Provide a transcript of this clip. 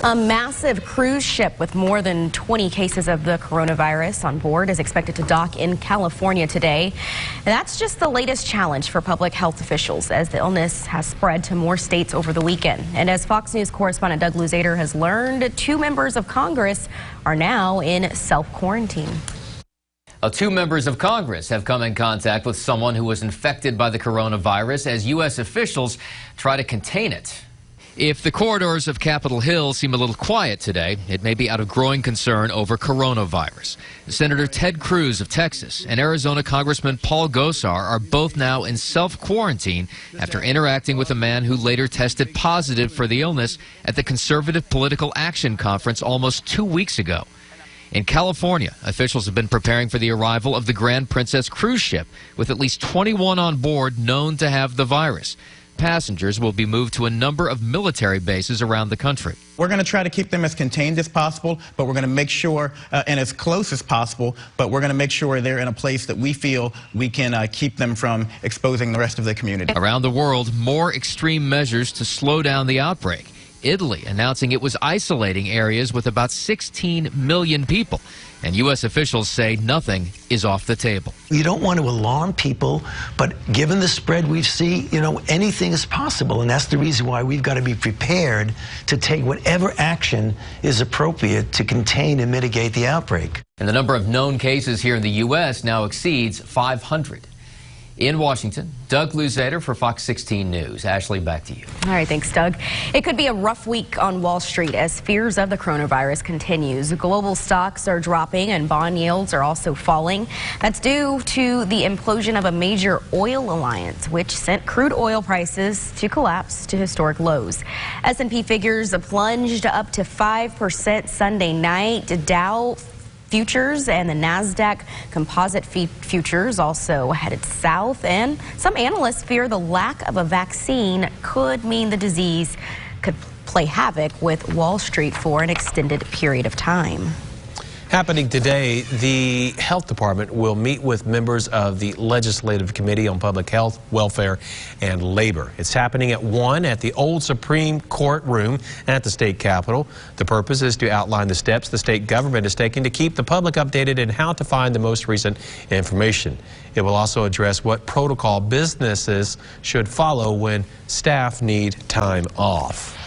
A massive cruise ship with more than 20 cases of the coronavirus on board is expected to dock in California today. And that's just the latest challenge for public health officials as the illness has spread to more states over the weekend. And as Fox News correspondent Doug Luzader has learned, 2 members of Congress are now in self-quarantine. 2 members of Congress have come in contact with someone who was infected by the coronavirus as U.S. officials try to contain it. If the corridors of Capitol Hill seem a little quiet today, it may be out of growing concern over coronavirus. Senator Ted Cruz of Texas and Arizona Congressman Paul Gosar are both now in self-quarantine after interacting with a man who later tested positive for the illness at the Conservative Political Action Conference almost 2 weeks ago. In California, officials have been preparing for the arrival of the Grand Princess cruise ship, with at least 21 on board known to have the virus. Passengers will be moved to a number of military bases around the country. We're going to try to keep them as contained as possible, but we're going to make sure, and as close as possible, but we're going to make sure they're in a place that we feel we can keep them from exposing the rest of the community. Around the world, more extreme measures to slow down the outbreak. Italy announcing it was isolating areas with about 16 million people. And U.S. officials say nothing is off the table. You don't want to alarm people, but given the spread we see, anything is possible. And that's the reason why we've got to be prepared to take whatever action is appropriate to contain and mitigate the outbreak. And the number of known cases here in the U.S. now exceeds 500. In Washington, Doug Luzader for Fox 16 News. Ashley, back to you. All right, thanks, Doug. It could be a rough week on Wall Street as fears of the coronavirus continues. Global stocks are dropping and bond yields are also falling. That's due to the implosion of a major oil alliance, which sent crude oil prices to collapse to historic lows. S&P figures plunged up to 5% Sunday night. Dow futures and the NASDAQ composite futures also headed south, and some analysts fear the lack of a vaccine could mean the disease could play havoc with Wall Street for an extended period of time. Happening today, the Health Department will meet with members of the Legislative Committee on Public Health, Welfare, and Labor. It's happening at 1 at the old Supreme Court room at the state capitol. The purpose is to outline the steps the state government is taking to keep the public updated and how to find the most recent information. It will also address what protocol businesses should follow when staff need time off.